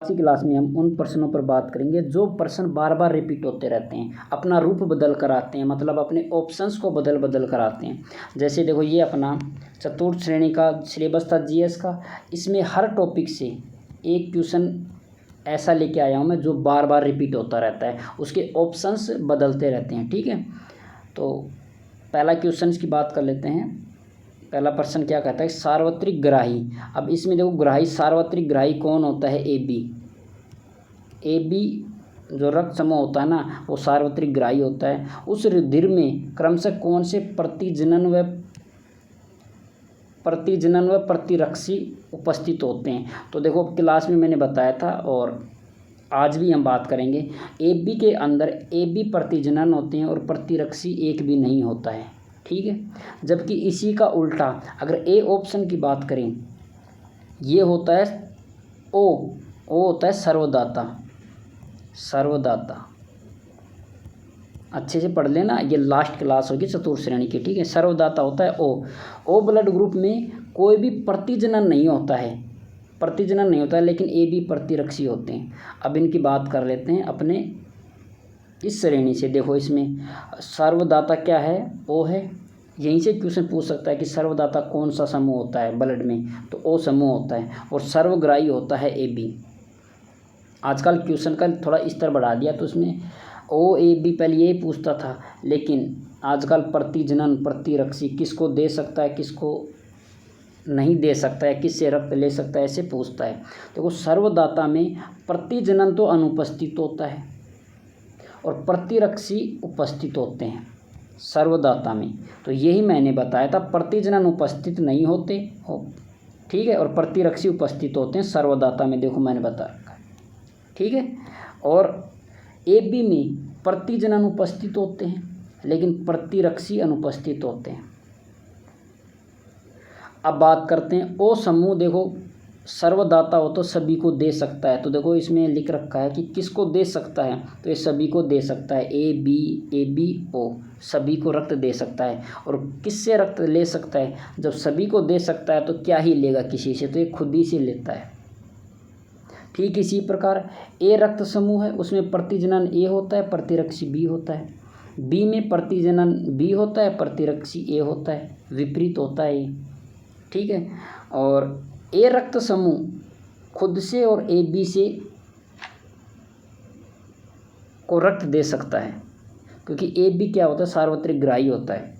आज की क्लास में हम उन प्रश्नों पर बात करेंगे जो प्रश्न बार बार रिपीट होते रहते हैं, अपना रूप बदल कर आते हैं, मतलब अपने ऑप्शंस को बदल बदल कर आते हैं। जैसे देखो, ये अपना चतुर्थ श्रेणी का सिलेबस था जीएस का। इसमें हर टॉपिक से एक क्वेश्चन ऐसा लेके आया हूँ मैं जो बार बार रिपीट होता रहता है, उसके ऑप्शंस बदलते रहते हैं। ठीक है, तो पहला क्वेश्चन की बात कर लेते हैं। पहला प्रश्न क्या कहता है, सार्वत्रिक ग्राही। अब इसमें देखो, ग्राही सार्वत्रिक ग्राही कौन होता है? ए बी जो रक्त समूह होता है ना, वो सार्वत्रिक ग्राही होता है। उस रुधिर में क्रमशः कौन से प्रतिजनन व प्रतिरक्षी उपस्थित होते हैं? तो देखो, क्लास में मैंने बताया था और आज भी हम बात करेंगे। ए बी के अंदर ए बी प्रतिजनन होते हैं और प्रतिरक्षी एक भी नहीं होता है। ठीक है, जबकि इसी का उल्टा अगर ए ऑप्शन की बात करें, ये होता है ओ होता है सर्वदाता। अच्छे से पढ़ लेना, ये लास्ट क्लास होगी चतुर्थ श्रेणी की। ठीक है, सर्वदाता होता है ओ ब्लड ग्रुप में कोई भी प्रतिजनन नहीं होता है, लेकिन ए बी प्रतिरक्षी होते हैं। अब इनकी बात कर लेते हैं अपने इस श्रेणी से। देखो, इसमें सर्वदाता क्या है? ओ है। यहीं से क्वेश्चन पूछ सकता है कि सर्वदाता कौन सा समूह होता है ब्लड में, तो ओ समूह होता है। और सर्वग्राही होता है ए बी। आजकल क्वेश्चन का थोड़ा स्तर बढ़ा दिया, तो उसमें ओ ए बी पहले यही पूछता था, लेकिन आजकल प्रतिजनन प्रतिरक्षी किसको दे सकता है, किसको नहीं दे सकता है, किससे रक्त ले सकता है, ऐसे पूछता है। देखो, सर्वदाता में प्रतिजनन तो अनुपस्थित होता है और प्रतिरक्षी उपस्थित होते हैं सर्वदाता में। तो यही मैंने बताया था, प्रतिजनन उपस्थित नहीं होते हो। ठीक है, और प्रतिरक्षी उपस्थित होते हैं सर्वदाता में। देखो, मैंने बताया। ठीक है, और ए बी में प्रतिजनन उपस्थित होते हैं लेकिन प्रतिरक्षी अनुपस्थित होते हैं। अब बात करते हैं ओ समूह। देखो, सर्वदाता हो तो सभी को दे सकता है। तो देखो, इसमें लिख रखा है कि किसको दे सकता है, तो ये सभी को दे सकता है। ए बी ओ सभी को रक्त दे सकता है। और किससे रक्त ले सकता है? जब सभी को दे सकता है तो क्या ही लेगा किसी से, तो ये खुद ही से लेता है। ठीक इसी प्रकार ए रक्त समूह है, उसमें प्रतिजनन ए होता है, प्रतिरक्षी बी होता है। बी में प्रतिजनन बी होता है, प्रतिरक्षी ए होता है, विपरीत होता है ये। ठीक है, और ए रक्त समूह खुद से और ए बी से को रक्त दे सकता है, क्योंकि ए बी क्या होता है? सार्वत्रिक ग्राही होता है।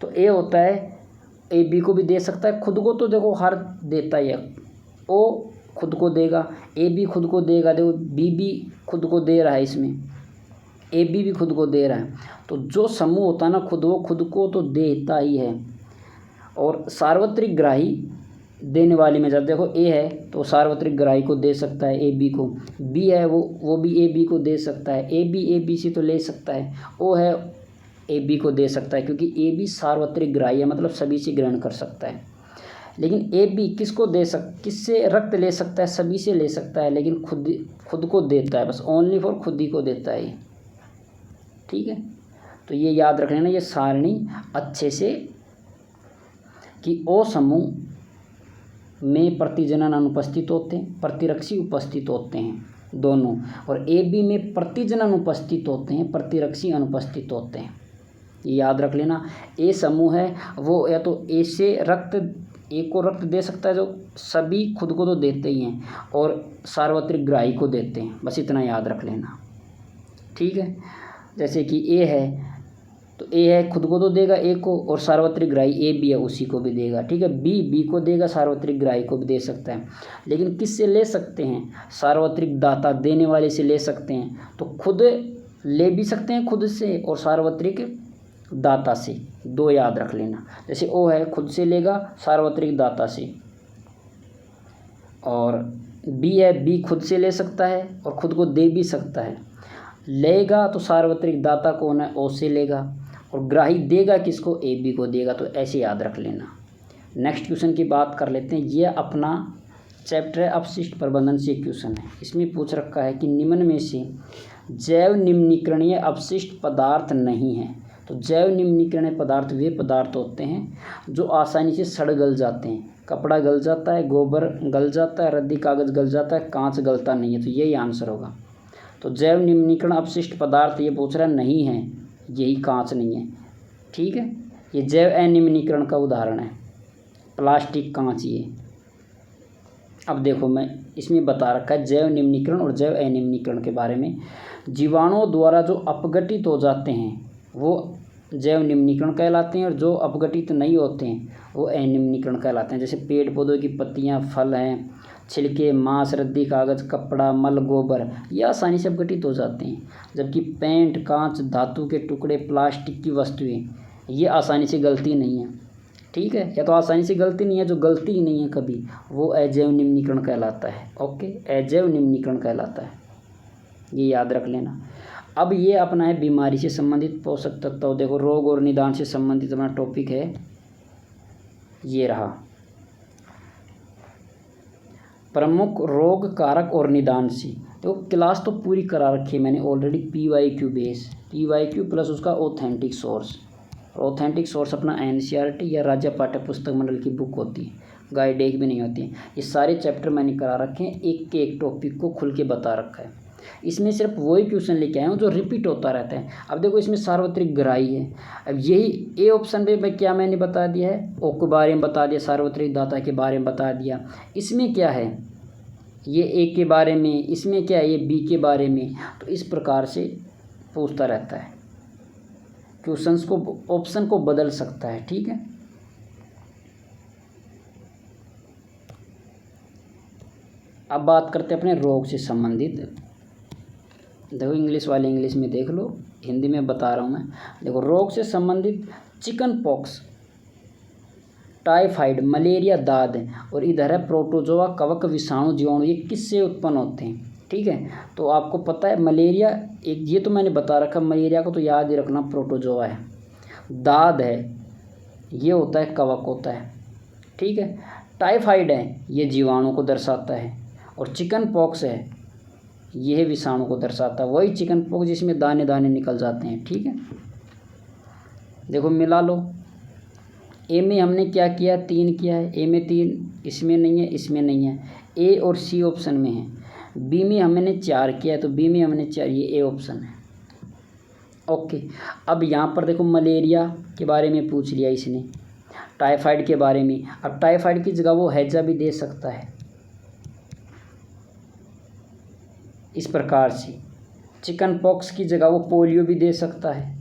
तो ए होता है, ए बी को भी दे सकता है, खुद को तो देखो हर देता है। ओ खुद को देगा, ए बी खुद को देगा। देखो, बी भी खुद को दे रहा है, इसमें ए बी भी खुद को दे रहा है। तो जो समूह होता है ना, वो खुद को तो देता ही है। और सार्वत्रिक ग्राही देने वाले में जब देखो, ए है तो सार्वत्रिक ग्राही को दे सकता है ए बी को, बी है वो भी ए बी को दे सकता है, ए बी से तो ले सकता है, ओ है ए बी को दे सकता है, क्योंकि ए बी सार्वत्रिक ग्राही है, मतलब सभी से ग्रहण कर सकता है। लेकिन ए बी किससे रक्त ले सकता है? सभी से ले सकता है, लेकिन खुद को देता है, बस ओनली फॉर खुद ही को देता है। ठीक है, तो ये याद रख लेना, ये सारणी अच्छे से, कि ओ समूह में प्रतिजनन अनुपस्थित होते हैं, प्रतिरक्षी उपस्थित होते हैं दोनों, और ए बी में प्रतिजनन उपस्थित होते हैं, प्रतिरक्षी अनुपस्थित होते हैं। ये याद रख लेना। ए समूह है वो या तो ए से ए को रक्त दे सकता है, जो सभी खुद को तो देते ही हैं, और सार्वत्रिक ग्राही को देते हैं, बस इतना याद रख लेना। ठीक है, जैसे कि ए है तो ए है, खुद को तो देगा ए को, और सार्वत्रिक ग्राही ए बी है, उसी को भी देगा। ठीक है, बी को देगा, सार्वत्रिक ग्राही को भी दे सकता है। लेकिन किससे ले सकते हैं? सार्वत्रिक दाता देने वाले से ले सकते हैं। तो खुद ले भी सकते हैं खुद से, और सार्वत्रिक दाता से, दो याद रख लेना। जैसे ओ है, खुद से लेगा, सार्वत्रिक दाता से, और बी है, बी खुद से ले सकता है और खुद को दे भी सकता है। लेगा तो सार्वत्रिक दाता कौन है? ओ से लेगा, और ग्राही देगा किसको? ए बी को देगा। तो ऐसे याद रख लेना। नेक्स्ट क्वेश्चन की बात कर लेते हैं। ये अपना चैप्टर है अपशिष्ट प्रबंधन से क्वेश्चन है। इसमें पूछ रखा है कि निम्न में से जैव निम्नीकरणीय अपशिष्ट पदार्थ नहीं है। तो जैव निम्नीकरणीय पदार्थ वे पदार्थ होते हैं जो आसानी से सड़ गल जाते हैं, कपड़ा गल जाता है, गोबर गल जाता है, रद्दी कागज़ गल जाता है, कांच गलता नहीं है। तो यही आंसर होगा। तो जैव निम्नीकरण अपशिष्ट पदार्थ ये पूछ रहा नहीं है, यही कांच नहीं है। ठीक है, ये जैव अनिम्नीकरण का उदाहरण है, प्लास्टिक, कांच। ये अब देखो मैं इसमें बता रखा है जैव निम्नीकरण और जैव अनिम्नीकरण के बारे में। जीवाणुओं द्वारा जो अपघटित हो जाते हैं वो जैव निम्नीकरण कहलाते हैं, और जो अपघटित नहीं होते हैं वो अनिम्नीकरण कहलाते हैं। जैसे पेड़ पौधों की पत्तियां, फल हैं, छिलके, मांस, रद्दी कागज़, कपड़ा, मल, गोबर, ये आसानी से अपघटित हो जाते हैं। जबकि पेंट, कांच, धातु के टुकड़े, प्लास्टिक की वस्तुएं, ये आसानी से गलती नहीं है। ठीक है, या तो आसानी से गलती नहीं है, जो गलती ही नहीं है कभी, वो अजैव निम्नीकरण कहलाता है। ओके, अजैव निम्नीकरण कहलाता है, ये याद रख लेना। अब ये अपना है बीमारी से संबंधित पोषक तत्व। देखो रोग और निदान से संबंधित अपना टॉपिक है, ये रहा, प्रमुख रोग कारक और निदान से। तो क्लास तो पूरी करा रखी है मैंने already, PYQ base, PYQ plus उसका ऑथेंटिक सोर्स। ऑथेंटिक सोर्स अपना NCERT या राज्य पाठ्य पुस्तक मंडल की बुक होती है, गाइड एक भी नहीं होती है। ये सारे चैप्टर मैंने करा रखे हैं, एक के एक टॉपिक को खुल के बता रखा है। इसमें सिर्फ वही क्वेश्चन लेके आया हूँ जो रिपीट होता रहता है। अब देखो इसमें सार्वत्रिक ग्राही है। अब यही ए ऑप्शन पे मैं क्या मैंने बता दिया है, ओ के बारे में बता दिया, सार्वत्रिक दाता के बारे में बता दिया। इसमें क्या है, ये ए के बारे में, इसमें क्या है, ये बी के बारे में। तो इस प्रकार से पूछता रहता है, क्वेश्चंस को, ऑप्शन को बदल सकता है। ठीक है, अब बात करते हैं अपने रोग से संबंधित। देखो इंग्लिश वाले इंग्लिश में देख लो, हिंदी में बता रहा हूँ मैं। देखो रोग से संबंधित चिकन पॉक्स, टाइफाइड, मलेरिया, दाद, और इधर है प्रोटोजोआ, कवक, विषाणु, जीवाणु, ये किससे उत्पन्न होते हैं। ठीक है, तो आपको पता है मलेरिया एक, ये तो मैंने बता रखा, मलेरिया को तो याद ही रखना, प्रोटोजोआ है। दाद है, ये होता है कवक होता है। ठीक है, टाइफाइड है, ये जीवाणु को दर्शाता है, और चिकन पॉक्स है, यह विषाणु को दर्शाता है। वही चिकन पॉक्स जिसमें दाने दाने निकल जाते हैं। ठीक है, देखो मिला लो, ए में हमने क्या किया, 3 किया है, ए में 3, इसमें नहीं है, इसमें नहीं है, ए और सी ऑप्शन में है। बी में हमने 4 किया है, तो बी में हमने 4, ये ए ऑप्शन है। ओके, अब यहाँ पर देखो मलेरिया के बारे में पूछ लिया इसने, टाइफाइड के बारे में। अब टाइफाइड की जगह वो हैजा भी दे सकता है, इस प्रकार से। चिकन पॉक्स की जगह वो पोलियो भी दे सकता है।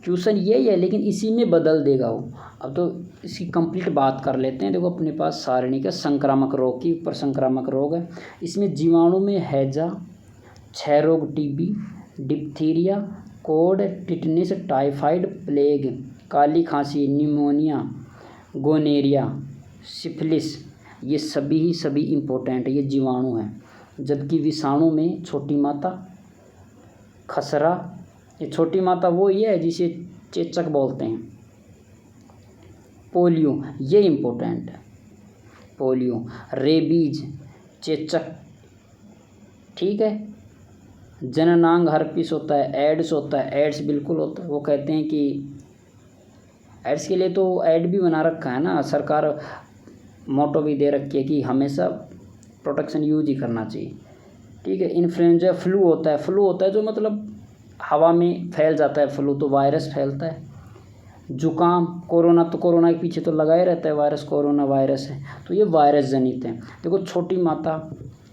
क्वेश्चन यही है, लेकिन इसी में बदल देगा वो। अब तो इसकी कंप्लीट बात कर लेते हैं। देखो अपने पास सारणी का संक्रामक रोग की ऊपर संक्रामक रोग है। इसमें जीवाणु में हैजा, क्षय रोग, टीबी, डिप्थीरिया, कोड, टिटनिस, टाइफाइड, प्लेग, काली खांसी, निमोनिया, गोनेरिया, सिफिलिस, ये सभी ही सभी इम्पोर्टेंट है, ये जीवाणु हैं। जबकि विषाणु में छोटी माता, खसरा, ये छोटी माता वो ये है जिसे चेचक बोलते हैं। पोलियो, ये इम्पोर्टेंट है, पोलियो, रेबीज, चेचक। ठीक है, जननांग हर्पिस होता है, एड्स होता है, एड्स बिल्कुल होता है। वो कहते हैं कि एड्स के लिए तो एड भी बना रखा है ना, सरकार मोटो भी दे रखी है कि हमेशा प्रोटेक्शन यूज ही करना चाहिए। ठीक है, इन्फ्लुएंजा, फ्लू होता है, फ्लू होता है जो मतलब हवा में फैल जाता है, फ्लू तो वायरस फैलता है। जुकाम, कोरोना, तो कोरोना के पीछे तो लगा ही रहता है वायरस, कोरोना वायरस है, तो ये वायरस जनित है। देखो छोटी माता,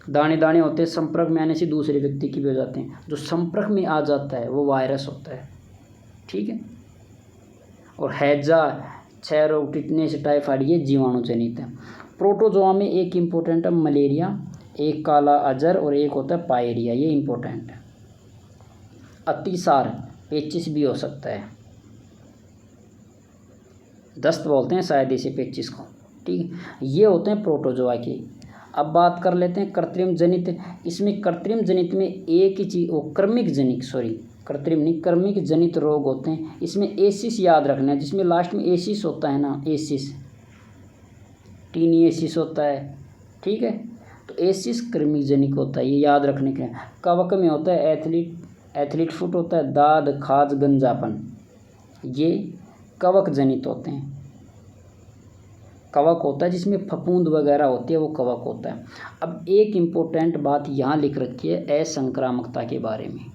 दाने दाने होते हैं, संपर्क में आने से दूसरे व्यक्ति की भी हो जाते हैं। जो संपर्क में आ जाता है वो वायरस होता है। ठीक है, और हैजा, क्षय रोग, टिटनेस, टाइफाइड, ये जीवाणु जनित है। प्रोटोजोआ में एक इम्पोर्टेंट है मलेरिया, एक काला अजर, और एक होता है पायरिया, ये इम्पोर्टेंट है। अतिसार, पेचिस भी हो सकता है, दस्त बोलते हैं शायद इसे, पेचिस को। ठीक है, ये होते हैं प्रोटोजोआ के। अब बात कर लेते हैं कृत्रिम जनित। इसमें कृत्रिम जनित में एक ही चीज़, वो क्रमिक जनित, सॉरी कृत्रिम नहीं, क्रमिक जनित रोग होते हैं। इसमें एसिस याद रखना है, जिसमें लास्ट में एसिस होता है ना, एसिस, टीनिएसिस होता है। ठीक है, तो एसिस क्रमिक जनित होता है, ये याद रखने के। कवक में होता है एथलीट फुट होता है, दाद, खाज, गंजापन, ये कवक जनित होते हैं। कवक होता है, जिसमें फफूंद वगैरह होती है, वो कवक होता है। अब एक इम्पोर्टेंट बात यहाँ लिख रखी है असंक्रामकता के बारे में।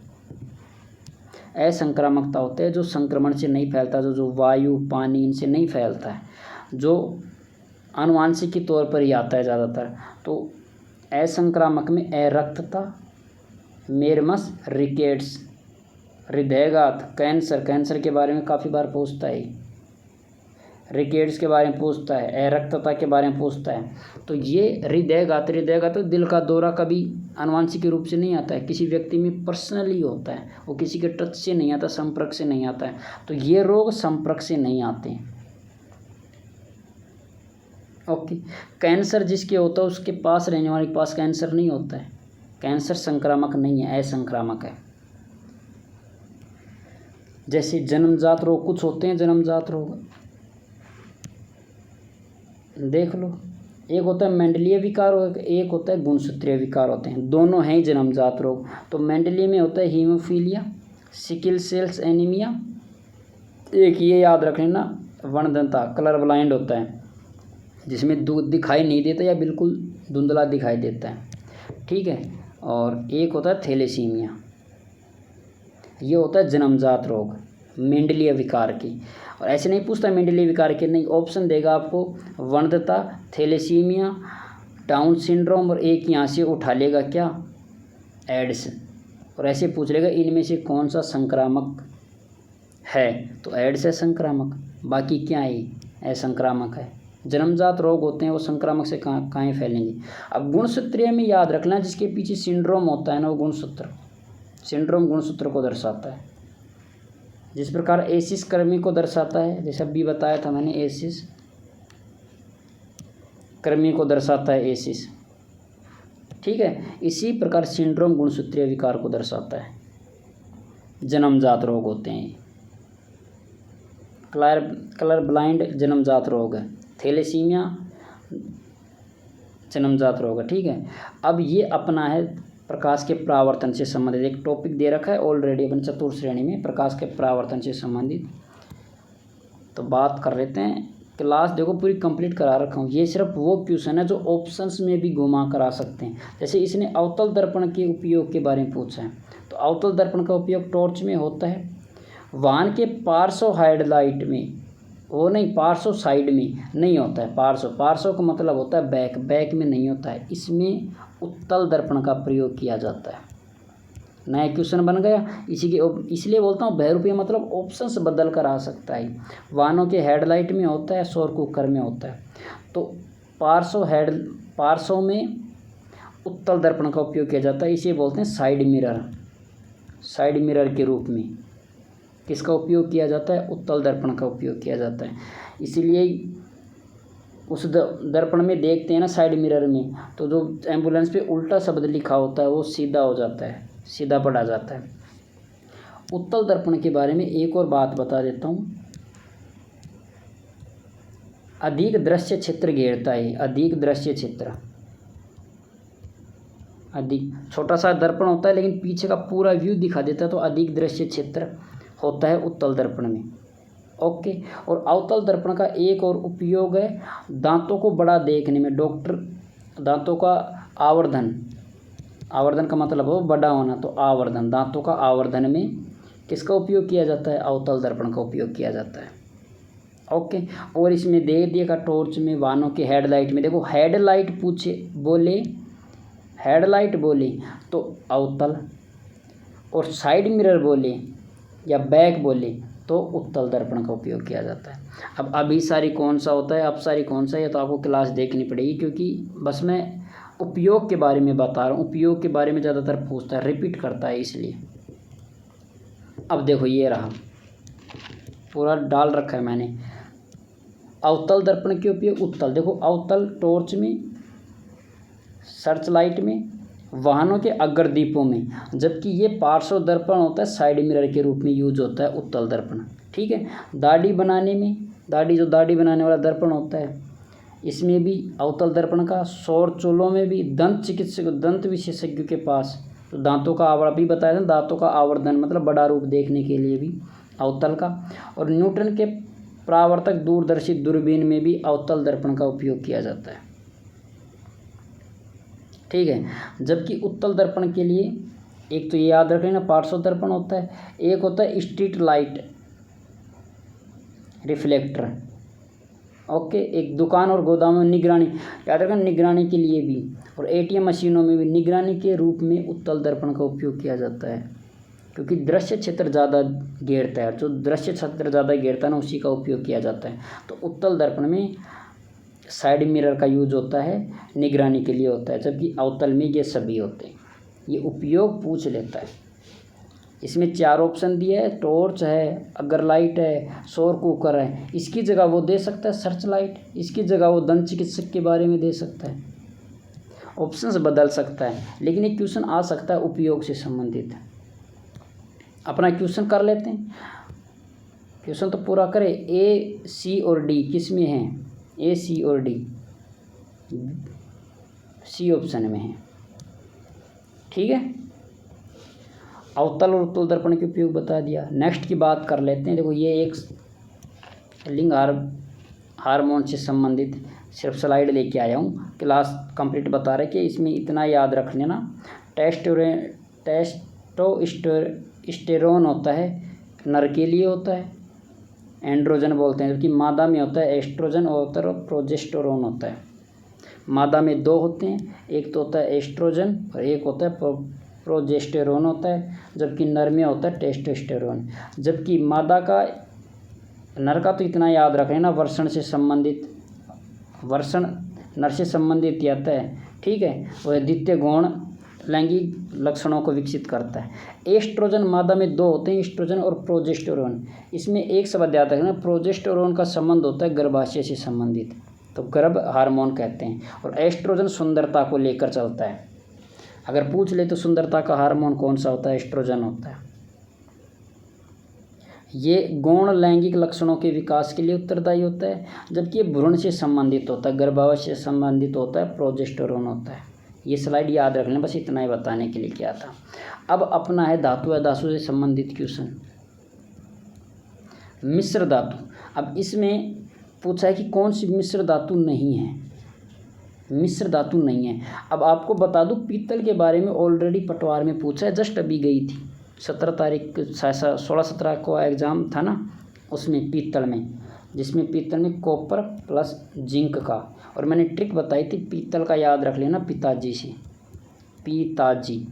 असंक्रामकता होता है जो संक्रमण से नहीं फैलता, जो वायु पानी इनसे नहीं फैलता है, जो आनुवांशिक के तौर पर ही आता है ज़्यादातर। तो असंक्रामक में अरक्तता, मेरमस, रिकेट्स, हृदयघात, कैंसर के बारे में काफ़ी बार पूछता है, रिकेट्स के बारे में पूछता है, अरक्तता के बारे में पूछता है। तो ये हृदयघात तो दिल का दौरा कभी आनुवांशिक रूप से नहीं आता है, किसी व्यक्ति में पर्सनली होता है, वो किसी के टच से नहीं आता, संपर्क से नहीं आता है। तो ये रोग संपर्क से नहीं आते हैं। ओके, कैंसर जिसके होता है उसके पास रहने वाले के पास कैंसर नहीं होता है। कैंसर संक्रामक नहीं है, असंक्रामक है। जैसे जन्मजात रोग कुछ होते हैं, जन्मजात रोग देख लो, एक होता है मेंडलीय विकार और एक होता है गुणसूत्रीय विकार होते हैं, दोनों हैं जन्मजात रोग। तो मेंडलीय में होता है हीमोफीलिया, सिकल सेल्स एनीमिया, एक ये याद रख लेना वर्णदंता, कलर ब्लाइंड होता है, जिसमें दूध दिखाई नहीं देता या बिल्कुल धुंधला दिखाई देता है, ठीक है। और एक होता है थैलेसीमिया, ये होता है जन्मजात रोग मेंडलीय विकार की। और ऐसे नहीं पूछता मेंडलीय विकार के, नहीं, ऑप्शन देगा आपको वर्णदता, थैलेसीमिया, डाउन सिंड्रोम, और एक यहाँ से उठा लेगा क्या, एड्स, और ऐसे पूछ लेगा इनमें से कौन सा संक्रामक है। तो एड्स है संक्रामक, बाकी क्या है असंक्रामक है। जन्मजात रोग होते हैं वो संक्रामक से कहाँ फैलेंगे। अब गुणसूत्रीय में याद रखना, जिसके पीछे सिंड्रोम होता है ना, वो गुणसूत्र, सिंड्रोम गुणसूत्र को दर्शाता है। जिस प्रकार एसिस कृमि को दर्शाता है, जैसे अभी बताया था मैंने, एसिस कृमि को दर्शाता है एसिस, ठीक है। इसी प्रकार सिंड्रोम गुणसूत्रीय विकार को दर्शाता है। जन्मजात रोग होते हैं। कलर ब्लाइंड जन्मजात रोग है, थैलेसीमिया जन्मजात रोग है, ठीक है। अब ये अपना है प्रकाश के परावर्तन से संबंधित एक टॉपिक दे रखा है ऑलरेडी अपन चतुर्थ श्रेणी में, प्रकाश के परावर्तन से संबंधित। तो बात कर लेते हैं। क्लास देखो पूरी कंप्लीट करा रखा हूँ। ये सिर्फ वो क्वेश्चन है जो ऑप्शंस में भी घुमा कर आ सकते हैं। जैसे इसने अवतल दर्पण के उपयोग के बारे में पूछा है, तो अवतल दर्पण का उपयोग टॉर्च में होता है, वाहन के पार्श्व हेडलाइट में, वो नहीं पार्श्व साइड में नहीं होता है। पार्श्व का मतलब होता है बैक में नहीं होता है। इसमें उत्तल दर्पण का प्रयोग किया जाता है। नया क्वेश्चन बन गया इसलिए बोलता हूँ बहुरूपीय मतलब ऑप्शंस बदल कर आ सकता है। वाहनों के हेडलाइट में होता है, सौर कुकर में होता है। तो पार्श्व में उत्तल दर्पण का उपयोग किया जाता है। इसे बोलते हैं साइड मिरर के रूप में किसका उपयोग किया जाता है, उत्तल दर्पण का उपयोग किया जाता है। इसीलिए उस दर्पण में देखते हैं ना साइड मिरर में, तो जो एम्बुलेंस पे उल्टा शब्द लिखा होता है वो सीधा हो जाता है, सीधा पढ़ा जाता है। उत्तल दर्पण के बारे में एक और बात बता देता हूँ। अधिक दृश्य क्षेत्र घेरता है। अधिक दृश्य क्षेत्र, अधिक छोटा सा दर्पण होता है लेकिन पीछे का पूरा व्यू दिखा देता है, तो अधिक दृश्य क्षेत्र होता है उत्तल दर्पण में। ओके। और अवतल दर्पण का एक और उपयोग है दांतों को बड़ा देखने में। डॉक्टर दांतों का आवर्धन का मतलब हो बड़ा होना, तो आवर्धन, दांतों का आवर्धन में किसका उपयोग किया जाता है, अवतल दर्पण का उपयोग किया जाता है। ओके। और इसमें दे दिएगा टॉर्च में, वाहनों के हेडलाइट में। देखो हेडलाइट बोले तो अवतल, और साइड मिरर बोले या बैक बोले तो उत्तल दर्पण का उपयोग किया जाता है। अब अभिसारी कौन सा होता है, अपसारी कौन सा है, तो आपको क्लास देखनी पड़ेगी, क्योंकि बस मैं उपयोग के बारे में बता रहा हूँ। उपयोग के बारे में ज़्यादातर पूछता है, रिपीट करता है इसलिए। अब देखो ये रहा, पूरा डाल रखा है मैंने। अवतल दर्पण के उपयोग उत्तल, देखो अवतल टॉर्च में, सर्च लाइट में, वाहनों के अग्रदीपों में, जबकि ये पार्श्व दर्पण होता है, साइड मिरर के रूप में यूज होता है उत्तल दर्पण, ठीक है। दाढ़ी बनाने वाला दर्पण होता है, इसमें भी अवतल दर्पण का। सौर चूल्हों में भी, दंत विशेषज्ञों के पास, तो दांतों का आवरण भी बताया था, दांतों का आवर्धन मतलब बड़ा रूप देखने के लिए भी अवतल का। और न्यूटन के परावर्तक दूरदर्शी दूरबीन में भी अवतल दर्पण का उपयोग किया जाता है, ठीक है। जबकि उत्तल दर्पण के लिए एक तो ये याद रख लेना पार्श्व दर्पण होता है, एक होता है स्ट्रीट लाइट रिफ्लेक्टर, ओके। एक दुकान और गोदाम में निगरानी, याद रखना निगरानी के लिए भी, और एटीएम मशीनों में भी निगरानी के रूप में उत्तल दर्पण का उपयोग किया जाता है, क्योंकि दृश्य क्षेत्र ज़्यादा घेरता है, जो दृश्य क्षेत्र ज़्यादा घेरता है ना उसी का उपयोग किया जाता है। तो उत्तल दर्पण में साइड मिरर का यूज होता है, निगरानी के लिए होता है, जबकि अवतल में ये सभी होते हैं। ये उपयोग पूछ लेता है। इसमें 4 ऑप्शन दिए है, टॉर्च है, अगर लाइट है, सौर कुकर है। इसकी जगह वो दे सकता है सर्च लाइट, इसकी जगह वो दंत चिकित्सक के बारे में दे सकता है। ऑप्शंस बदल सकता है, लेकिन एक क्वेश्चन आ सकता है उपयोग से संबंधित। अपना क्वेश्चन कर लेते हैं, क्वेश्चन तो पूरा करें। ए, सी और डी किस में है? ए, सी और डी, सी ऑप्शन में है, ठीक है। अवतल और उत्तल दर्पण के उपयोग बता दिया। नेक्स्ट की बात कर लेते हैं। देखो ये एक लिंग हार्मोन से संबंधित सिर्फ स्लाइड लेके आया हूँ, क्लास कंप्लीट बता रहे कि इसमें इतना याद रख लेना, टेस्टोस्टेरोन होता है, नर के लिए होता है, एंड्रोजन बोलते हैं, जबकि मादा में होता है एस्ट्रोजन और प्रोजेस्टेरोन होता है। मादा में 2 होते हैं, एक तो होता है एस्ट्रोजन और एक होता है प्रोजेस्टेरोन होता है, जबकि नर में होता है टेस्टोस्टेरोन। जबकि मादा का, नर का तो इतना याद रख लेना वर्षण से संबंधित, वर्षण नर से संबंधित आता है, ठीक है। वह द्वितीय गौण लैंगिक लक्षणों को विकसित करता है। एस्ट्रोजन मादा में 2 होते हैं, एस्ट्रोजन और प्रोजेस्टेरोन। इसमें एक शब्द याद रखना, प्रोजेस्टेरोन का संबंध होता है गर्भाशय से संबंधित, तो गर्भ हार्मोन कहते हैं। और एस्ट्रोजन सुंदरता को लेकर चलता है। अगर पूछ ले तो सुंदरता का हार्मोन कौन सा होता है? एस्ट्रोजन होता है। ये गौण लैंगिक लक्षणों के विकास के लिए उत्तरदायी होता है, जबकि ये भ्रूण से संबंधित होता है, गर्भाशय से संबंधित होता है, प्रोजेस्टेरोन होता है। ये स्लाइड याद रख लें, बस इतना ही बताने के लिए क्या था। अब अपना है धातु या धातु से संबंधित क्वेश्चन। मिश्र धातु, अब इसमें पूछा है कि कौन सी मिश्र धातु नहीं है। मिश्र धातु नहीं है। अब आपको बता दूं पीतल के बारे में ऑलरेडी पटवार में पूछा है, जस्ट अभी गई थी 17 तारीख 16-17 को एग्ज़ाम था ना, उसमें पीतल में, जिसमें पीतल में कॉपर प्लस जिंक का, और मैंने ट्रिक बताई थी पीतल का याद रख लेना पिताजी से, पिताजी,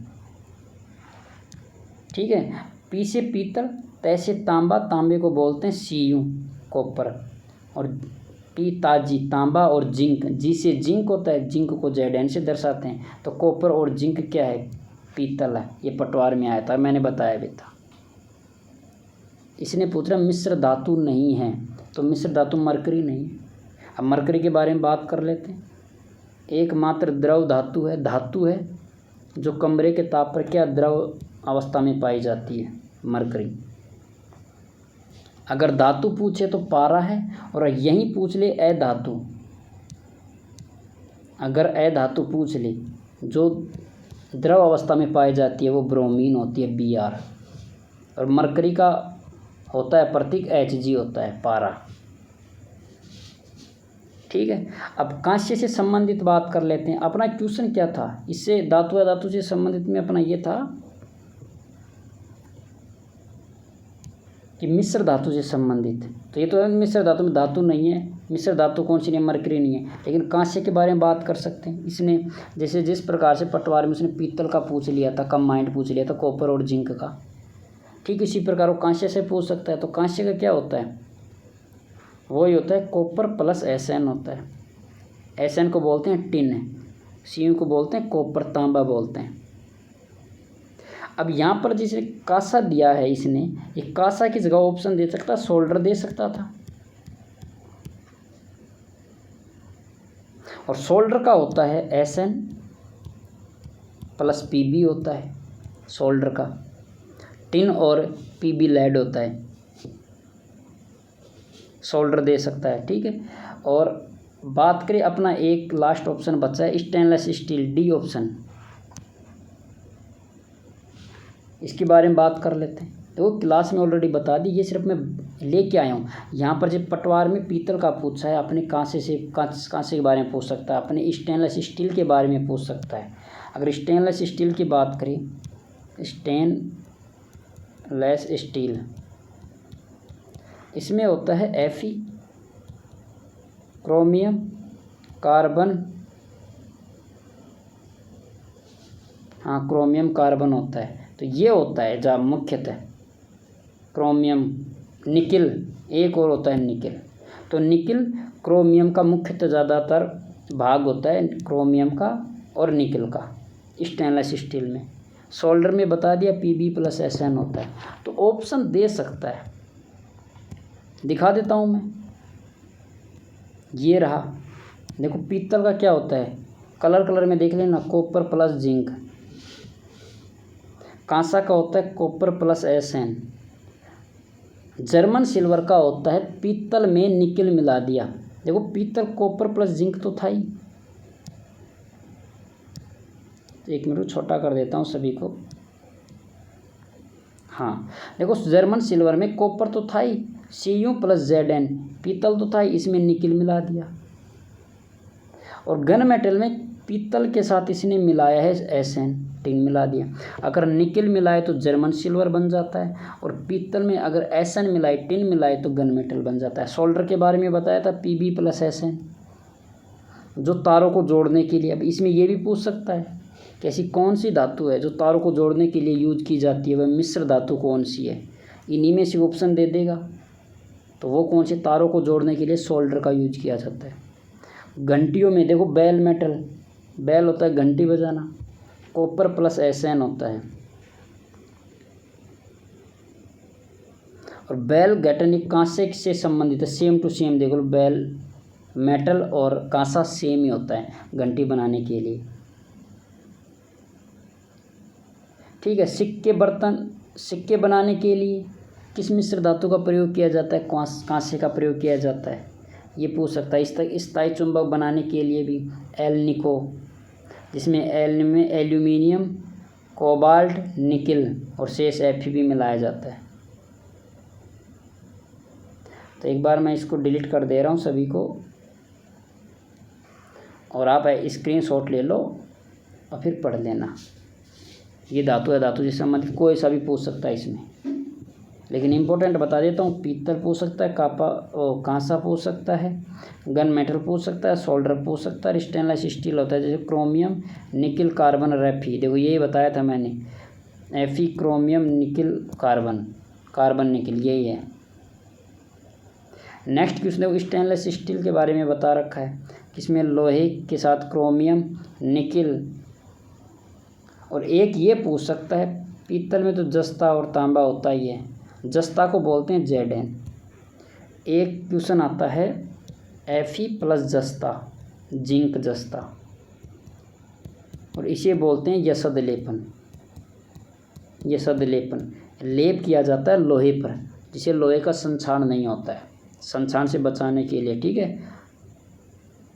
ठीक है। पी से पीतल, तै से तांबा, तांबे को बोलते हैं सीयू कॉपर, और पिताजी तांबा, और जिंक, जी से जिंक होता है, जिंक को Zn से दर्शाते हैं, तो कॉपर और जिंक क्या है? पीतल है। ये पटवार में आया था, मैंने बताया भी था। इसने पूछ रहा मिश्र धातु नहीं है, तो मिश्र धातु मरकरी नहीं है। अब मरकरी के बारे में बात कर लेते हैं। एकमात्र द्रव धातु है जो कमरे के ताप पर क्या द्रव अवस्था में पाई जाती है, मरकरी। अगर धातु पूछे तो पारा है, और यहीं पूछ ले अधातु, अगर अधातु पूछ ले जो द्रव अवस्था में पाई जाती है वो ब्रोमीन होती है, Br, और मरकरी का होता है प्रतीक Hg होता है, पारा, ठीक है। अब कांस्य से संबंधित बात कर लेते हैं। अपना क्वेश्चन क्या था इससे, धातु या धातु से संबंधित में अपना ये था कि मिश्र धातु से संबंधित, तो ये तो मिश्र धातु में धातु नहीं है, मिश्र धातु कौन सी नहीं, मरकरी नहीं है। लेकिन कांस्य के बारे में बात कर सकते हैं। इसने जैसे जिस प्रकार से पटवार में उसने पीतल का पूछ लिया था, कंबाइंड पूछ लिया था कॉपर और जिंक का, ठीक इसी प्रकार वो कांस्य से पूछ सकता है। तो कांस्य का क्या होता है? वही होता है कॉपर प्लस Sn होता है। Sn को बोलते हैं टिन, Cu को बोलते हैं कॉपर, तांबा बोलते हैं। अब यहाँ पर जिसे कांसा दिया है इसने, ये कांसा की जगह ऑप्शन दे सकता, सोल्डर दे सकता था, और सोल्डर का होता है Sn प्लस Pb होता है सोल्डर का, टिन और Pb लेड होता है, सोल्डर दे सकता है, ठीक है। और बात करें अपना एक लास्ट ऑप्शन बचा है स्टेनलेस स्टील, डी ऑप्शन, इसके बारे में बात कर लेते हैं। तो क्लास में ऑलरेडी बता दी, ये सिर्फ मैं लेके आया हूँ। यहाँ पर जब पटवार में पीतल का पूछा है, अपने कांसे के बारे में पूछ सकता है, अपने स्टेनलेस स्टील के बारे में पूछ सकता है। अगर स्टेनलेस स्टील की बात करें, स्टेनलेस स्टील, इसमें होता है Fe, क्रोमियम, कार्बन, हाँ क्रोमियम कार्बन होता है। तो ये होता है जहाँ मुख्यतः क्रोमियम, निकिल, एक और होता है निकिल। तो निकिल क्रोमियम का मुख्यतः ज़्यादातर भाग होता है क्रोमियम का और निकिल का स्टेनलेस स्टील में। सोल्डर में बता दिया Pb+Sn होता है। तो ऑप्शन दे सकता है, दिखा देता हूँ मैं, ये रहा। देखो पीतल का क्या होता है, कलर में देख लेना, कॉपर प्लस जिंक। कांसा का होता है copper plus Sn। German silver का होता है पीतल में निकिल मिला दिया। देखो पीतल कॉपर प्लस जिंक तो था ही। एक मिनट छोटा कर देता हूँ सभी को। हाँ देखो जर्मन सिल्वर में कॉपर तो था ही, Cu+Zn, पीतल तो था ही, इसमें निकिल मिला दिया। और गन मेटल में पीतल के साथ इसने मिलाया है Sn, टिन मिला दिया। अगर निकिल मिलाए तो जर्मन सिल्वर बन जाता है, और पीतल में अगर Sn मिलाए, टिन मिलाए तो गन मेटल बन जाता है। सोल्डर के बारे में बताया था Pb+Sn, जो तारों को जोड़ने के लिए। अब इसमें ये भी पूछ सकता है कि ऐसी कौन सी धातु है जो तारों को जोड़ने के लिए यूज की जाती है, वह मिश्र धातु कौन सी है। इन्हीं में से ऑप्शन दे देगा, तो वो कौन सी तारों को जोड़ने के लिए सोल्डर का यूज किया जाता है। घंटियों में देखो बेल मेटल, बेल होता है घंटी बजाना, कॉपर प्लस Sn होता है। और बेल गैटनिक कांसे से संबंधित है, सेम टू सेम। देखो बेल मेटल और कांसा सेम ही होता है घंटी बनाने के लिए। ठीक है, सिक्के बर्तन, सिक्के बनाने के लिए किस मिश्र धातु का प्रयोग किया जाता है, कांसे का प्रयोग किया जाता है, ये पूछ सकता है। स्थायी चुंबक बनाने के लिए भी एलनिको, जिसमें एल में एल्यूमिनियम, कोबाल्ट, निकिल और शेष Fe मिलाया जाता है। तो एक बार मैं इसको डिलीट कर दे रहा हूँ सभी को, और आप स्क्रीनशॉट ले लो और फिर पढ़ लेना। ये धातु है, धातु से संबंधित कोई सा भी पूछ सकता है इसमें, लेकिन इम्पोर्टेंट बता देता हूँ। पीतल पूछ सकता है, कांसा पूछ सकता है, गन मेटल पूछ सकता है, सोल्डर पूछ सकता है, स्टेनलेस स्टील होता है जैसे क्रोमियम, निकिल, कार्बन और Fe। देखो यही बताया था मैंने, Fe, chromium, nickel, carbon, carbon nickel, यही है। नेक्स्ट क्वेश्चन देखो, स्टेनलेस स्टील के बारे में बता रखा है, इसमें लोहे के साथ क्रोमियम, निकिल, और एक ये पूछ सकता है, पीतल में तो जस्ता और तांबा होता ही है, जस्ता को बोलते हैं Zn। एक क्वेश्चन आता है Fe प्लस जस्ता, जिंक जस्ता, और इसे बोलते हैं यसद लेपन। यसद लेपन लेप किया जाता है लोहे पर, जिसे लोहे का संक्षारण नहीं होता है, संक्षारण से बचाने के लिए। ठीक है,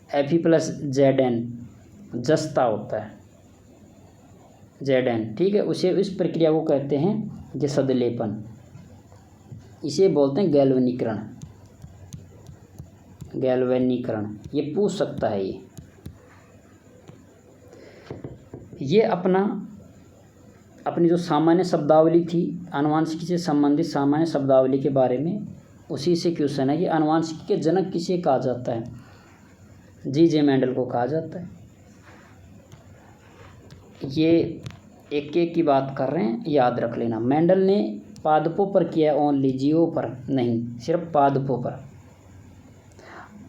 Fe+Zn जस्ता होता है, Zn। ठीक है, उसे इस प्रक्रिया को कहते हैं यसद लेपन, इसे बोलते हैं गैल्वेनीकरण। गैल्वेनीकरण ये पूछ सकता है। ये अपनी जो सामान्य शब्दावली थी, आनुवांशिकी से संबंधित सामान्य शब्दावली के बारे में, उसी से क्वेश्चन है कि आनुवांशिकी के जनक किसे कहा जाता है। J. मेंडल को कहा जाता है। ये एक एक की बात कर रहे हैं, याद रख लेना। मेंडल ने पादपों पर किया, ओनली जीवों पर नहीं, सिर्फ पादपों पर।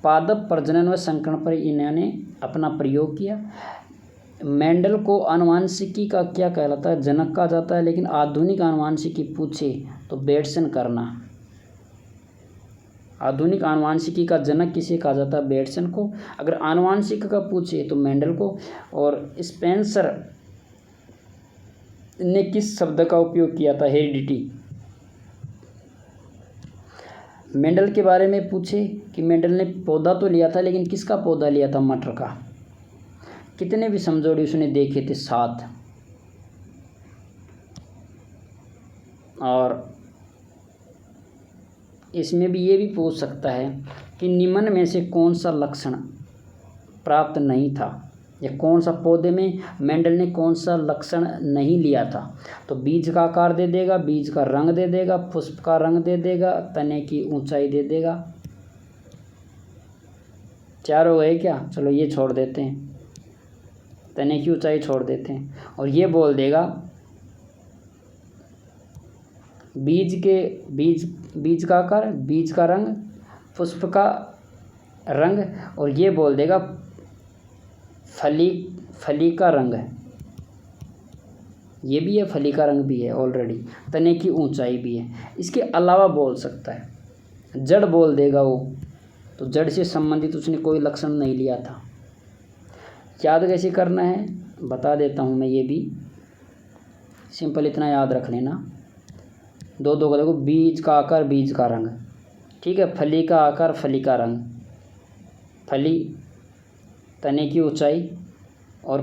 पादप प्रजनन व संकरण पर इन्होंने अपना प्रयोग किया। मेंडल को आनुवांशिकी का क्या कहलाता है, जनक कहा जाता है। लेकिन आधुनिक आनुवांशिकी पूछे तो बेटसन करना, आधुनिक आनुवांशिकी का जनक किसे कहा जाता है, बेटसन को। अगर आनुवांशिकी का पूछे तो मेंडल को। और स्पेंसर ने किस शब्द का उपयोग किया था, हेरिडिटी। मेंडल के बारे में पूछे कि मेंडल ने पौधा तो लिया था, लेकिन किसका पौधा लिया था, मटर का। कितने भी समझौड़े उसने देखे थे, 7। और इसमें भी ये भी पूछ सकता है कि निम्न में से कौन सा लक्षण प्राप्त नहीं था, या कौन सा पौधे में मेंडल ने कौन सा लक्षण नहीं लिया था। तो बीज का आकार दे देगा, बीज का रंग दे देगा, पुष्प का रंग दे देगा, तने की ऊंचाई दे देगा। 4 हो गए क्या? चलो ये छोड़ देते हैं, तने की ऊंचाई छोड़ देते हैं, और ये बोल देगा बीज का आकार, बीज का रंग, पुष्प का रंग, और ये बोल देगा फली का रंग है। ये भी है, फली का रंग भी है ऑलरेडी, तने की ऊंचाई भी है। इसके अलावा बोल सकता है जड़ बोल देगा वो, तो जड़ से संबंधित उसने कोई लक्षण नहीं लिया था। याद कैसे करना है बता देता हूँ मैं, ये भी सिंपल इतना याद रख लेना। 2 का देखो, बीज का आकार, बीज का रंग, ठीक है, फली का आकार, फली का रंग, फली, तने की ऊंचाई, और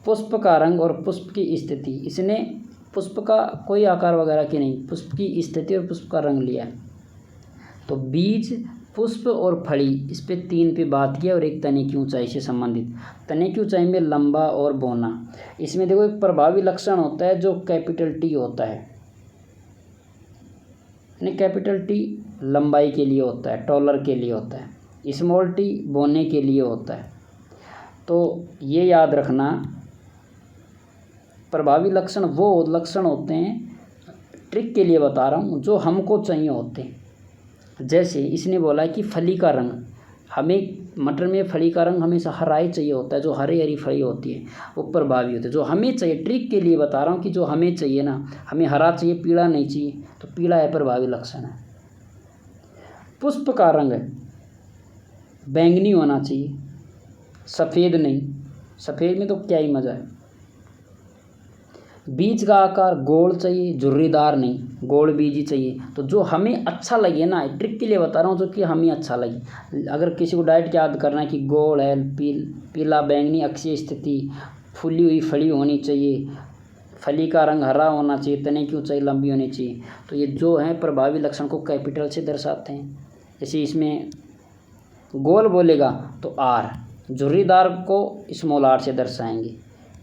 पुष्प का रंग और पुष्प की स्थिति। इसने पुष्प का कोई आकार वगैरह की नहीं, पुष्प की स्थिति और पुष्प का रंग लिया है। तो बीज, पुष्प और फली, इस पे 3 पे बात किया, और एक तने की ऊंचाई से संबंधित। तने की ऊंचाई में लंबा और बौना। इसमें देखो एक प्रभावी लक्षण होता है जो कैपिटल टी होता है, कैपिटल टी लंबाई के लिए होता है, टॉलर के लिए होता है, स्मॉल टी बोने के लिए होता है। तो ये याद रखना, प्रभावी लक्षण वो लक्षण होते हैं, ट्रिक के लिए बता रहा हूँ, जो हमको चाहिए होते हैं। जैसे इसने बोला है कि फली का रंग, हमें मटर में फली का रंग हमेशा हरा ही चाहिए होता है, जो हरी हरी फली होती है वो प्रभावी होती है। जो हमें चाहिए, ट्रिक के लिए बता रहा हूँ कि जो हमें चाहिए ना, हमें हरा चाहिए, पीला नहीं चाहिए, तो पीला है प्रभावी लक्षण है। पुष्प का रंग बैंगनी होना चाहिए, सफ़ेद नहीं, सफ़ेद में तो क्या ही मज़ा है। बीज का आकार गोल चाहिए, झुर्रीदार नहीं, गोल बीज ही चाहिए। तो जो हमें अच्छा लगे ना, ट्रिक के लिए बता रहा हूँ, जो कि हमें अच्छा लगे। अगर किसी को डायरेक्ट याद करना है कि गोल है, पीला बैंगनी अक्षीय स्थिति, फूली हुई फली होनी चाहिए, फली का रंग हरा होना चाहिए, तने की ऊंचाई लंबी होनी चाहिए, तो ये जो है प्रभावी लक्षण को कैपिटल से दर्शाते हैं। जैसे इसमें गोल बोलेगा तो आर, झुर्रीदार को स्मॉल आर से दर्शाएंगे,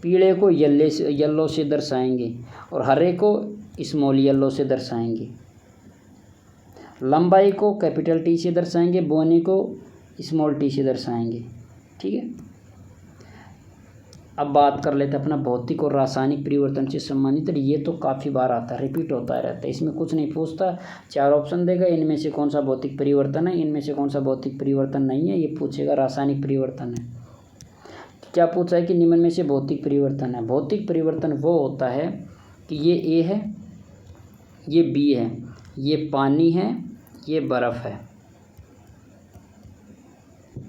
पीले को येलो से दर्शाएंगे, और हरे को स्मॉल येलो से दर्शाएंगे, लंबाई को कैपिटल टी से दर्शाएंगे, बोने को स्मॉल टी से दर्शाएंगे। ठीक है, अब बात कर लेते हैं अपना भौतिक और रासायनिक परिवर्तन से संबंधित। ये तो काफ़ी बार आता है, रिपीट होता रहता है, इसमें कुछ नहीं पूछता। 4 ऑप्शन देगा, इनमें से कौन सा भौतिक परिवर्तन है, इनमें से कौन सा भौतिक परिवर्तन नहीं है। ये पूछेगा रासायनिक परिवर्तन है। क्या पूछा है कि निम्न में से भौतिक परिवर्तन है। भौतिक परिवर्तन वो होता है कि ये ए है, ये बी है, ये पानी है, ये बर्फ़ है।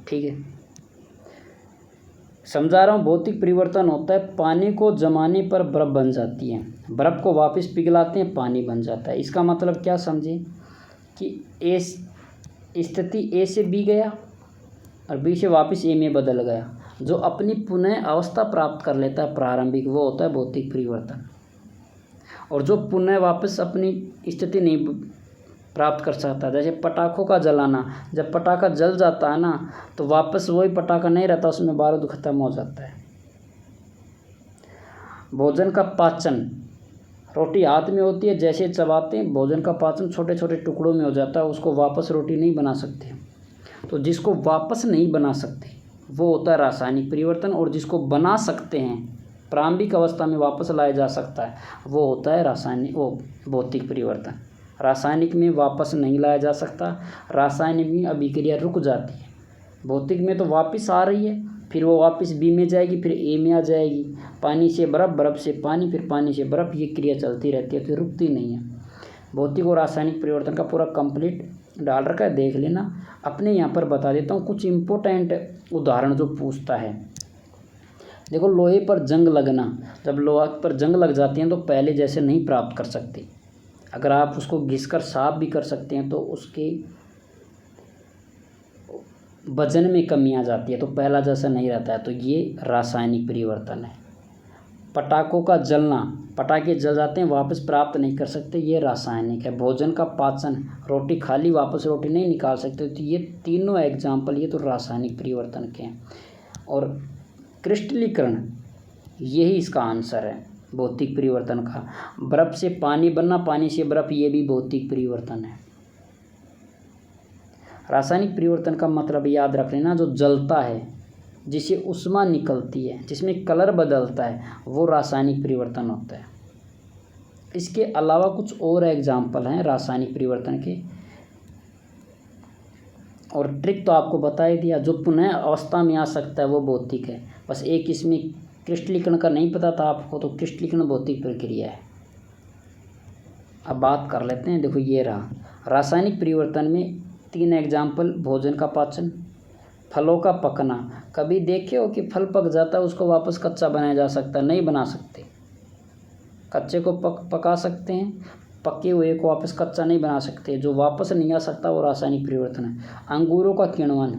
ठीक है, समझा रहा हूँ। भौतिक परिवर्तन होता है पानी को जमाने पर बर्फ़ बन जाती है, बर्फ़ को वापस पिघलाते हैं, पानी बन जाता है। इसका मतलब क्या समझे कि ए स्थिति ए से बी गया और बी से वापस ए में बदल गया। जो अपनी पुनः अवस्था प्राप्त कर लेता है प्रारंभिक, वो होता है भौतिक परिवर्तन। और जो पुनः वापस अपनी स्थिति नहीं प्राप्त कर सकता, जैसे पटाखों का जलाना, जब पटाखा जल जाता है ना, तो वापस वही पटाखा नहीं रहता, उसमें बारूद खत्म हो जाता है। भोजन का पाचन, रोटी हाथ में होती है, जैसे चबाते हैं भोजन का पाचन छोटे छोटे टुकड़ों में हो जाता है, उसको वापस रोटी नहीं बना सकते। तो जिसको वापस नहीं बना सकते वो होता है रासायनिक परिवर्तन, और जिसको बना सकते हैं, प्रारंभिक अवस्था में वापस लाया जा सकता है, वो होता है भौतिक परिवर्तन। रासायनिक में वापस नहीं लाया जा सकता, रासायनिक में अभिक्रिया रुक जाती है। भौतिक में तो वापस आ रही है, फिर वो वापस बी में जाएगी, फिर ए में आ जाएगी, पानी से बर्फ़, बर्फ़ से पानी, फिर पानी से बर्फ़, ये क्रिया चलती रहती है, फिर रुकती नहीं है। भौतिक और रासायनिक परिवर्तन का पूरा कंप्लीट डाल रखा है, देख लेना। अपने यहाँ पर बता देता हूँ कुछ इम्पोर्टेंट उदाहरण जो पूछता है। देखो, लोहे पर जंग लगना, जब लोहा पर जंग लग जाती है तो पहले जैसे नहीं प्राप्त कर सकती। अगर आप उसको घिसकर साफ भी कर सकते हैं तो उसके वजन में कमी आ जाती है, तो पहला जैसा नहीं रहता है। तो ये रासायनिक परिवर्तन है। पटाखों का जलना, पटाखे जल जाते हैं वापस प्राप्त नहीं कर सकते, ये रासायनिक है। भोजन का पाचन, रोटी खा ली वापस रोटी नहीं निकाल सकते, तो ये तीनों एग्जाम्पल ये तो रासायनिक परिवर्तन के हैं। और क्रिस्टलीकरण यही इसका आंसर है भौतिक परिवर्तन का। बर्फ़ से पानी बनना, पानी से बर्फ़, ये भी भौतिक परिवर्तन है। रासायनिक परिवर्तन का मतलब याद रख लेना, जो जलता है, जिसे ऊष्मा निकलती है, जिसमें कलर बदलता है, वो रासायनिक परिवर्तन होता है। इसके अलावा कुछ और एग्जाम्पल हैं रासायनिक परिवर्तन के, और ट्रिक तो आपको बता ही दिया। जो पुनः अवस्था में आ सकता है वो भौतिक है। बस एक इसमें क्रिस्टलीकरण का नहीं पता था आपको, तो क्रिस्टलीकरण भौतिक प्रक्रिया है। अब बात कर लेते हैं। देखो ये रहा रासायनिक परिवर्तन में 3 एग्जाम्पल, भोजन का पाचन, फलों का पकना। कभी देखे हो कि फल पक जाता है उसको वापस कच्चा बनाया जा सकता है? नहीं बना सकते। कच्चे को पका सकते हैं, पके हुए को वापस कच्चा नहीं बना सकते। जो वापस नहीं आ सकता वो रासायनिक परिवर्तन है। अंगूरों का किण्वन,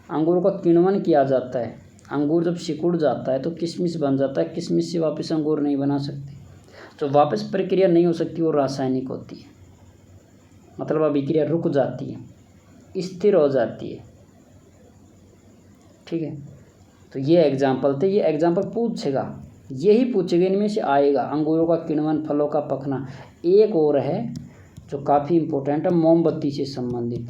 अंगूरों का किण्वन किया जाता है। अंगूर जब सिकुड़ जाता है तो किशमिश बन जाता है, किशमिश से वापस अंगूर नहीं बना सकते। जो वापस प्रक्रिया नहीं हो सकती वो रासायनिक होती है, मतलब अभिक्रिया रुक जाती है, स्थिर हो जाती है। ठीक है, तो ये एग्जाम्पल थे। ये एग्जाम्पल पूछेगा, यही पूछेगा, इनमें से आएगा। अंगूरों का किण्वन, फलों का पकना। एक और है जो काफ़ी इम्पोर्टेंट है, मोमबत्ती से संबंधित।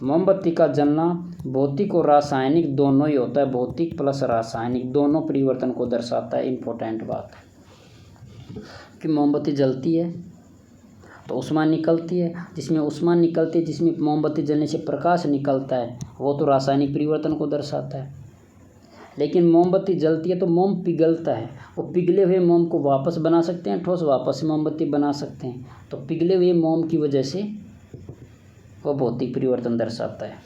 मोमबत्ती का जलना भौतिक और रासायनिक दोनों ही होता है। भौतिक प्लस रासायनिक दोनों परिवर्तन को दर्शाता है। इम्पोर्टेंट बात है कि मोमबत्ती जलती है तो ऊष्मा निकलती है, जिसमें ऊष्मा निकलती है, जिसमें मोमबत्ती जलने से प्रकाश निकलता है, वो तो रासायनिक परिवर्तन को दर्शाता है। लेकिन मोमबत्ती जलती है तो मोम पिघलता है। वो पिघले हुए मोम को वापस बना सकते हैं, ठोस वापस से मोमबत्ती बना सकते हैं। तो पिघले हुए मोम की वजह से वो भौतिक परिवर्तन दर्शाता है।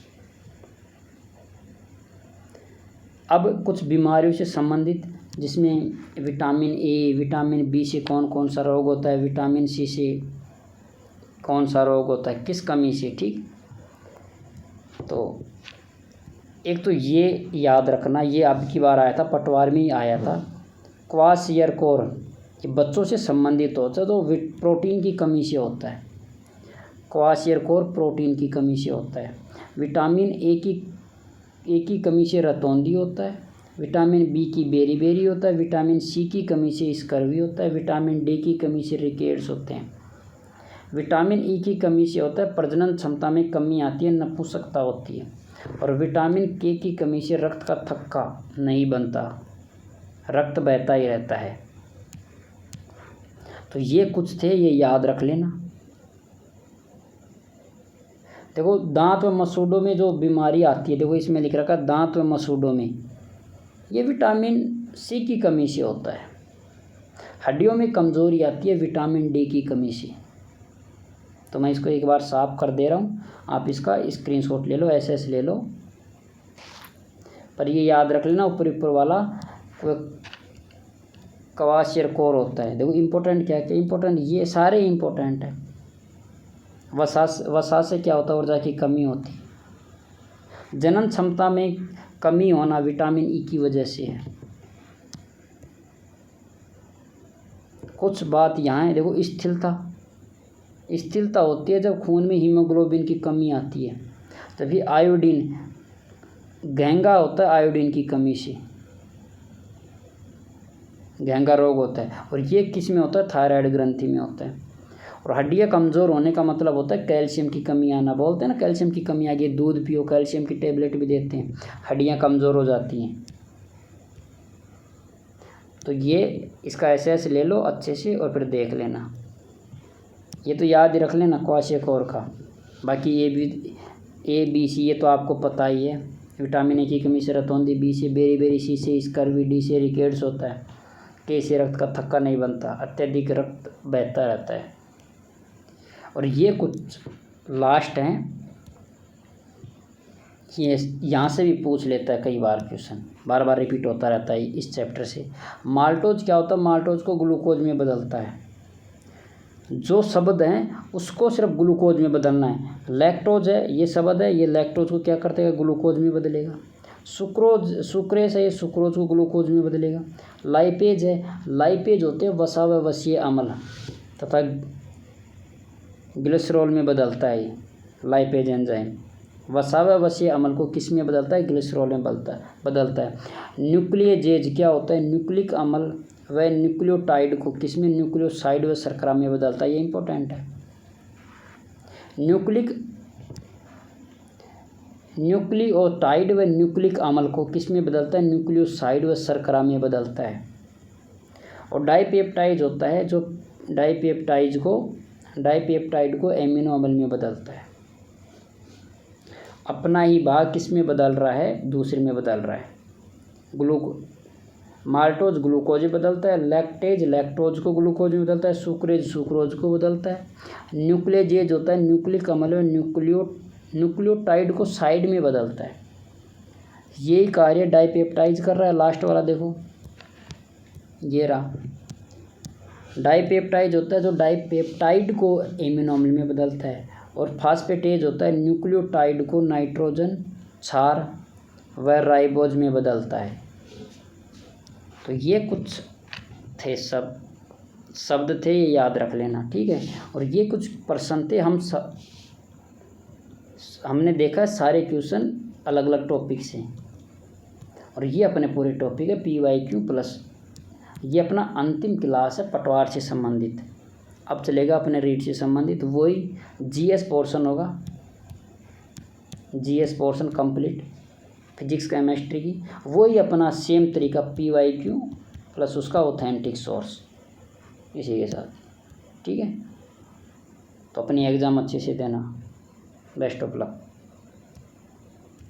अब कुछ बीमारियों से संबंधित, जिसमें विटामिन ए, विटामिन बी से कौन कौन सा रोग होता है, विटामिन सी से कौन सा रोग होता है, किस कमी से। ठीक, तो एक तो ये याद रखना, ये अब की बार आया था, पटवार में ही आया था। क्वाशियरकोर, ये बच्चों से संबंधित होता है, तो प्रोटीन की कमी से होता है। क्वाशियरकोर प्रोटीन की कमी से होता है। विटामिन ए की कमी से रतौंधी होता है। विटामिन बी की बेरी होता है। विटामिन सी की कमी से स्कर्वी होता है। विटामिन डी की कमी से रिकेट्स होते हैं। विटामिन ई की कमी से होता है प्रजनन क्षमता में कमी आती है, नपुंसकता होती है। और विटामिन के की कमी से रक्त का थक्का नहीं बनता, रक्त बहता ही रहता है। तो ये कुछ थे, ये याद रख लेना। देखो दांत व मसूड़ों में जो बीमारी आती है, देखो इसमें लिख रखा है दांत व मसूड़ों में, ये विटामिन सी की कमी से होता है। हड्डियों में कमज़ोरी आती है विटामिन डी की कमी से। तो मैं इसको एक बार साफ कर दे रहा हूँ, आप इसका स्क्रीनशॉट ले लो, एसएस ले लो। पर ये याद रख लेना, ऊपर वाला क्वाशियरकोर होता है। देखो इम्पोर्टेंट क्या क्या इम्पोर्टेंट, ये सारे इम्पोर्टेंट है। वसा से क्या होता है, ऊर्जा की कमी होती है। जनन क्षमता में कमी होना विटामिन ई की वजह से है। कुछ बात यहाँ है, देखो स्थिरता होती है जब खून में हीमोग्लोबिन की कमी आती है। तभी आयोडीन घेंगा होता है, आयोडीन की कमी से घेंगा रोग होता है। और ये किस में होता है, थायराइड ग्रंथि में होता है। और हड्डियाँ कमज़ोर होने का मतलब होता है कैल्शियम की कमी आना। बोलते हैं ना कैल्शियम की कमी आ गई, दूध पियो, कैल्शियम की टेबलेट भी देते हैं, हड्डियाँ कमज़ोर हो जाती हैं। तो ये इसका एसएस ले लो अच्छे से और फिर देख लेना। ये तो याद ही रख लेना क्वाशियरकोर का। बाकी ए बी सी ये तो आपको पता ही है। विटामिन ए की कमी से रतौंधी, बी से बेरी, सी से स्कर्वी, डी से रिकेट्स होता है, के से रक्त का थक्का नहीं बनता, अत्यधिक रक्त बहता रहता है। और ये कुछ लास्ट हैं, ये यहाँ से भी पूछ लेता है कई बार क्वेश्चन, बार बार रिपीट होता रहता है इस चैप्टर से। माल्टोज क्या होता है, माल्टोज को ग्लूकोज में बदलता है। जो शब्द हैं उसको सिर्फ ग्लूकोज में बदलना है। लैक्टोज है ये शब्द है, ये लैक्टोज को क्या करते हैं, ग्लूकोज में बदलेगा। सुक्रेस है, सुक्रोज को ग्लूकोज में बदलेगा। लाइपेज है, लाइपेज होते हैं वसा व वसीय अम्ल तथा ग्लिसरॉल में बदलता है ये लाइपेज एंजाइम। वसा व वसीय अम्ल को किस में बदलता है? ग्लिसरॉल में बदलता है। न्यूक्लियेजेज क्या होता है? न्यूक्लिक अम्ल व न्यूक्लियोटाइड को किस में? न्यूक्लियोसाइड व शर्करा में बदलता है। ये इंपॉर्टेंट है। न्यूक्लियोटाइड व न्यूक्लिक अम्ल को किस में बदलता है? न्यूक्लियोसाइड व शर्करा में बदलता है। और डाइपेप्टाइड होता है जो डाइपेप्टाइड को एमिनो अम्ल में बदलता है। अपना ही भाग किस में बदल रहा है? दूसरे में बदल रहा है। माल्टोज ग्लूकोज में बदलता है। लैक्टेज लैक्टोज को ग्लूकोज में बदलता है। सुक्रेज सुक्रोज को बदलता है। न्यूक्लियेजेज होता है न्यूक्लिक अम्ल व न्यूक्लियोटाइड को साइड में बदलता है। यही कार्य डाइपेप्टाइड कर रहा है। लास्ट वाला देखो, ये रहा। डाइपेप्टाइड होता है जो डाइपेप्टाइड को एमिनो अम्ल में बदलता है। और फास्फेटेज होता है न्यूक्लियोटाइड को नाइट्रोजन क्षार व राइबोज में बदलता है। तो ये कुछ थे शब्द थे, ये याद रख लेना, ठीक है। और ये कुछ प्रश्न थे, हमने देखा सारे क्वेश्चन अलग अलग टॉपिक से। और ये अपने पूरे टॉपिक है PYQ प्लस। ये अपना अंतिम क्लास है पटवार से संबंधित। अब चलेगा अपने रीड से संबंधित, वही GS पोर्शन होगा। GS portion complete physics chemistry की, वही अपना सेम तरीका PYQ प्लस उसका ऑथेंटिक सोर्स इसी के साथ, ठीक है। तो अपनी एग्ज़ाम अच्छे से देना। Best of luck.